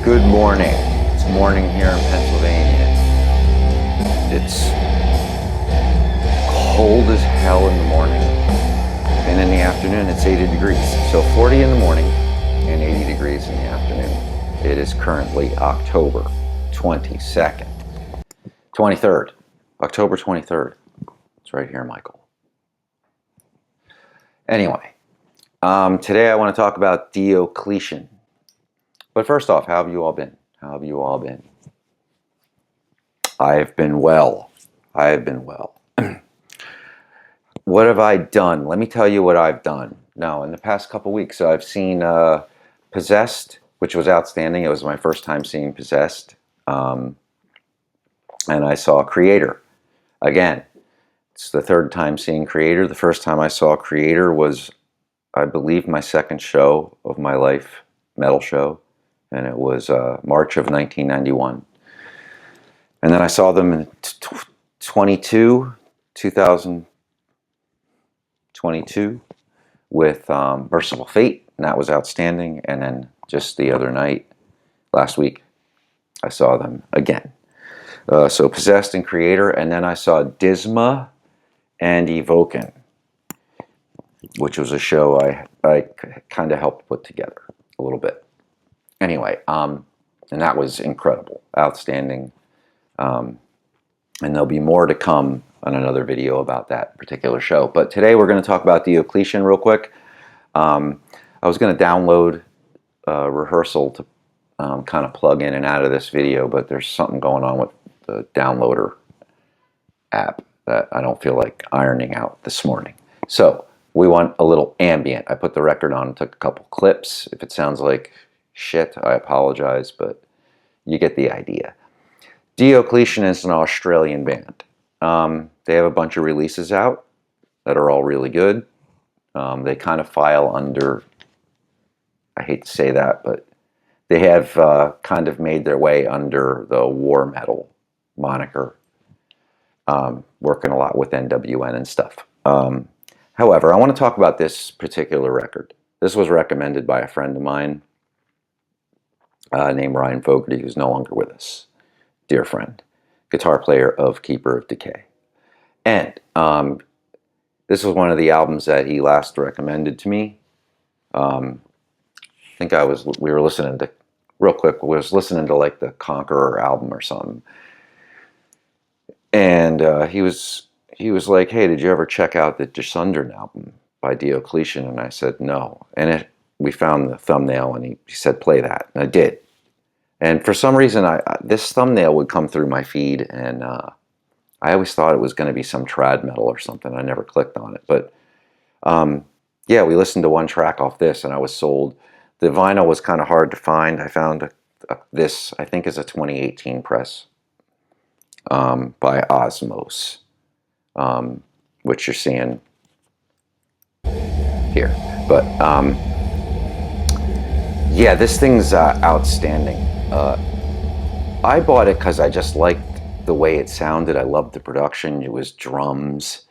Good morning. It's morning here in Pennsylvania. It's cold as hell in the morning, and in the afternoon it's 80 degrees. So 40 in the morning and 80 degrees in the afternoon. It is currently October 22nd. 23rd. October 23rd. It's right here, Michael. Anyway, today I want to talk about Diocletian. But first off, how have you all been? How have you all been? I've been well. I have been well. What have I done? Let me tell you what I've done. Now, in the past couple weeks, I've seen Possessed, which was outstanding. It was my first time seeing Possessed. And I saw Creator. Again, it's the third time seeing Creator. The first time I saw Creator was, I believe, my second show of my life, metal show. And it was March of 1991. And then I saw them in 2022 with Merciful Fate, and that was outstanding. And then just the other night, last week, I saw them again. So Possessed and Creator, and then I saw Disma and Evoken, which was a show I kind of helped put together a little bit. Anyway, and that was incredible, outstanding, and there'll be more to come on another video about that particular show. But today we're going to talk about Diocletian real quick. I was going to download a rehearsal to kind of plug in and out of this video, but there's something going on with the downloader app that I don't feel like ironing out this morning. So we want a little ambient. I put the record on, took a couple clips. If it sounds like shit, I apologize, but you get the idea. Diocletian is an Australian band. They have a bunch of releases out that are all really good. They kind of file under, I hate to say that, but they have kind of made their way under the war metal moniker, working a lot with NWN and stuff. However, I want to talk about this particular record. This was recommended by a friend of mine, named Ryan Fogarty, who's no longer with us. Dear friend, guitar player of Keeper of Decay. And this was one of the albums that he last recommended to me. I think we were listening to, real quick, we was listening to like the Conqueror album or something. And he was like, hey, did you ever check out the GESUNDRAIN album by Diocletian? And I said, no. And we found the thumbnail, and he said, play that. And I did. And for some reason, this thumbnail would come through my feed, and I always thought it was going to be some trad metal or something. I never clicked on it. But yeah, we listened to one track off this, and I was sold. The vinyl was kind of hard to find. I found this, I think, is a 2018 press by Osmos, which you're seeing here. But yeah, this thing's outstanding. I bought it because I just liked the way it sounded. I loved the production. It was drums.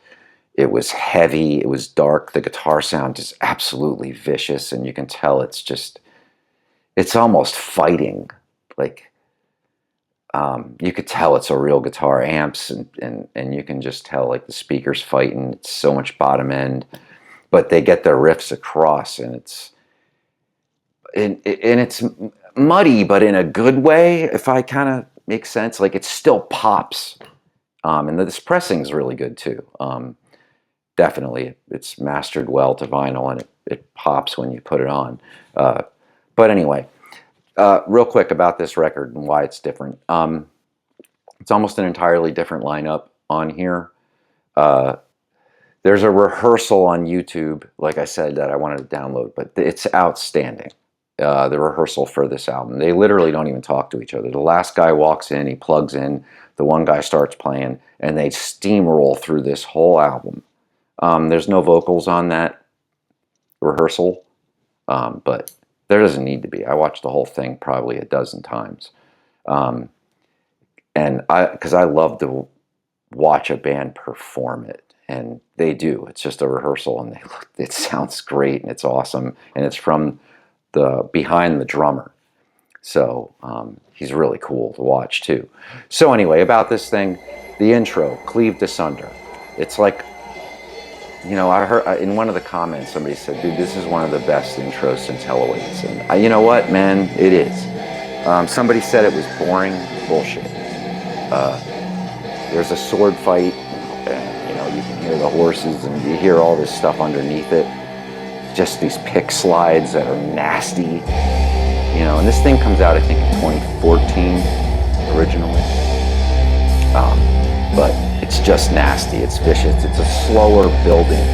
It was heavy. It was dark. The guitar sound is absolutely vicious, and you can tell it's almost fighting. Like, you could tell it's a real guitar. Amps, and you can just tell like the speakers fighting. It's so much bottom end, but they get their riffs across, and it's muddy, but in a good way, if I kind of make sense. Like, it still pops. And this pressing is really good too. Definitely, it's mastered well to vinyl, and it pops when you put it on. But anyway, real quick about this record and why it's different. It's almost an entirely different lineup on here. There's a rehearsal on YouTube, like I said, that I wanted to download, but it's outstanding. The rehearsal for this album. They literally don't even talk to each other. The last guy walks in, he plugs in, the one guy starts playing, and they steamroll through this whole album. There's no vocals on that rehearsal, but there doesn't need to be. I watched the whole thing probably a dozen times. And because I love to watch a band perform it, and they do. It's just a rehearsal, and it sounds great, and it's awesome, and it's from behind the drummer. So he's really cool to watch too. So anyway, about this thing, the intro, Cleaved Asunder. It's like, you know, I heard in one of the comments somebody said, dude, this is one of the best intros since Hell Awaits. And you know what, man, it is. Somebody said it was boring. Bullshit. There's a sword fight, and you know, you can hear the horses and you hear all this stuff underneath it. Just these pick slides that are nasty, you know. And this thing comes out, I think, in 2014 originally. But it's just nasty. It's vicious. It's a slower building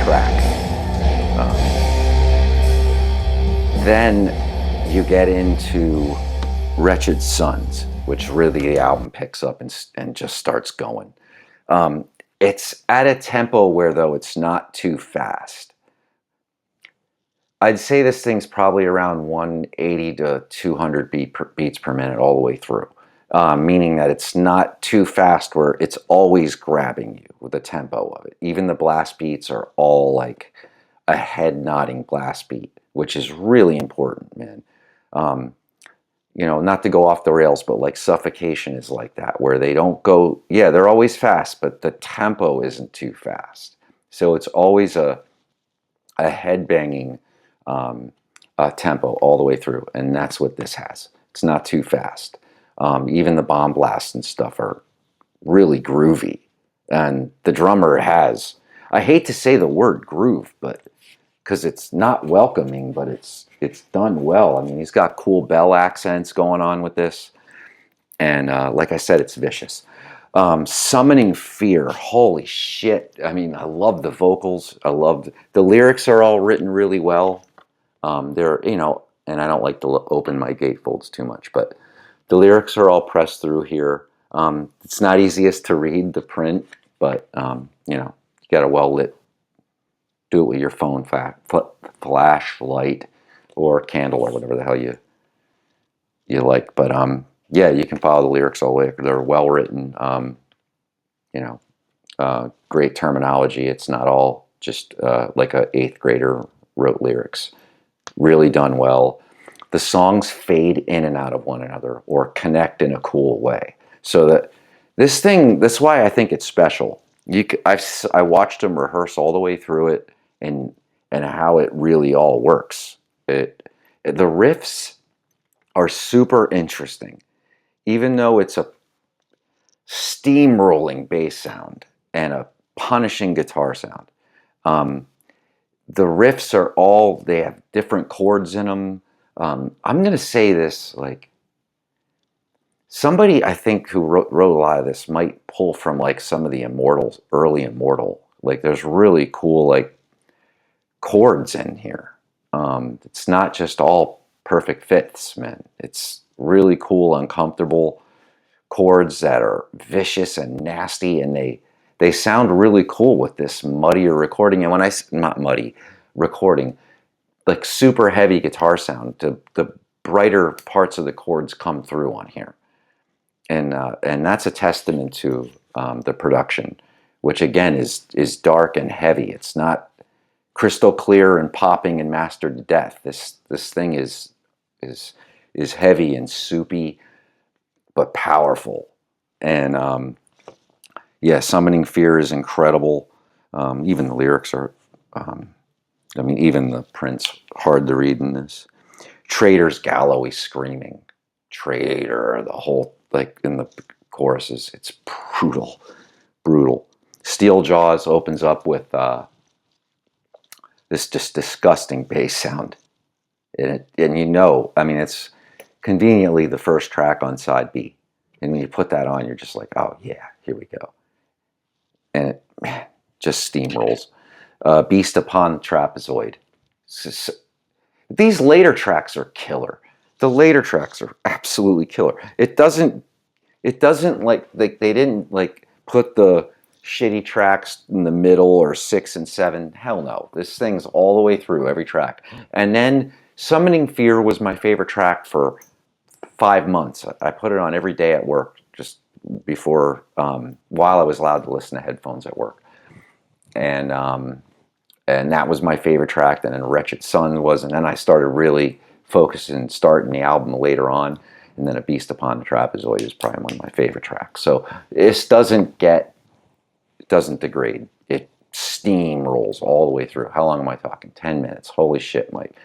track. Then you get into Wretched Sons, which really the album picks up and just starts going. It's at a tempo where, though, it's not too fast. I'd say this thing's probably around 180 to 200 beats per minute all the way through, meaning that it's not too fast where it's always grabbing you with the tempo of it. Even the blast beats are all like a head-nodding blast beat, which is really important, man. You know, not to go off the rails, but like Suffocation is like that, where they don't go, yeah, they're always fast, but the tempo isn't too fast. So it's always a head-banging tempo all the way through, and that's what this has. It's not too fast. Even the bomb blasts and stuff are really groovy, and the drummer has, I hate to say the word groove, but because it's not welcoming, but it's done well. I mean, he's got cool bell accents going on with this, and like I said, it's vicious. Summoning Fear, holy shit. I mean, I love the vocals. I love the lyrics are all written really well. They're, you know, and I don't like to open my gatefolds too much, but the lyrics are all pressed through here. It's not easiest to read the print, but, you know, you got a well-lit, do it with your phone flashlight or candle or whatever the hell you like. But, yeah, you can follow the lyrics all the way. They're well-written, you know, great terminology. It's not all just like a 8th grader wrote lyrics. Really done well. The songs fade in and out of one another or connect in a cool way. So that this thing, that's why I think it's special. I watched them rehearse all the way through it and how it really all works. The riffs are super interesting. Even though it's a steamrolling bass sound and a punishing guitar sound, the riffs are all, they have different chords in them. I'm going to say this, like, somebody I think who wrote a lot of this might pull from like some of the Immortals, early Immortal. Like, there's really cool like chords in here. It's not just all perfect fifths, man. It's really cool, uncomfortable chords that are vicious and nasty, and they sound really cool with this muddier recording. And when I, not muddy, recording, like super heavy guitar sound, the brighter parts of the chords come through on here. And that's a testament to the production, which again is dark and heavy. It's not crystal clear and popping and mastered to death. This thing is heavy and soupy, but powerful. And yeah, Summoning Fear is incredible. Even the lyrics are, I mean, even the print's hard to read in this. Traitor's Gallows screaming, traitor, the whole, like in the choruses, it's brutal, brutal. Steel Jaws opens up with this just disgusting bass sound. And you know, I mean, it's conveniently the first track on side B. And when you put that on, you're just like, oh yeah, here we go. And it, man, just steamrolls. Beast Upon the Trapezoid. These later tracks are killer. The later tracks are absolutely killer. It doesn't like they didn't like put the shitty tracks in the middle or 6 and 7. Hell no. This thing's all the way through every track. And then Summoning Fear was my favorite track for 5 months. I put it on every day at work, just before, while I was allowed to listen to headphones at work. And that was my favorite track. Then Wretched Sun was, and then I started really focus and starting the album later on. And then A Beast Upon the Trapezoid is probably one of my favorite tracks. So this doesn't degrade. It steamrolls all the way through. How long am I talking? 10 minutes. Holy shit, Mike.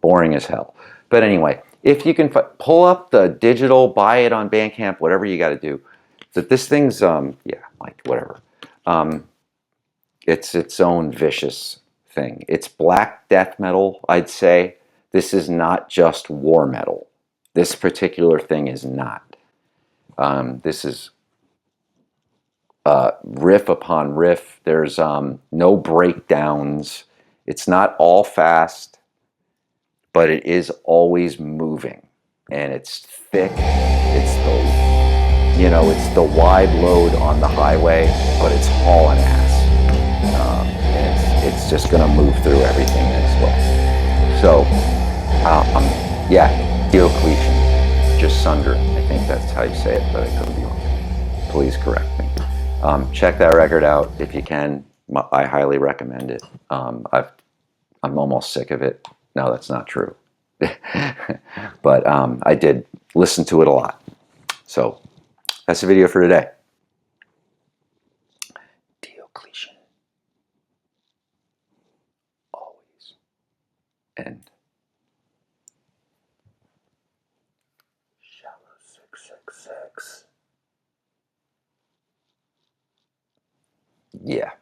Boring as hell. But anyway, if you can pull up the digital, buy it on Bandcamp, whatever you got to do. That this thing's, yeah, Mike, whatever. It's its own vicious thing. It's black death metal, I'd say. This is not just war metal. This particular thing is not. This is riff upon riff. There's no breakdowns. It's not all fast, but it is always moving. And it's thick. It's it's the wide load on the highway, but it's hauling ass. And it's just going to move through everything as well. So, yeah, DIOCLETIAN'S GESUNDRAIN. I think that's how you say it, but I could be wrong. Please correct me. Check that record out if you can. I highly recommend it. I'm almost sick of it. No, that's not true. But I did listen to it a lot. So that's the video for today. DIOCLETIAN. Always. And Shallow 666. Yeah.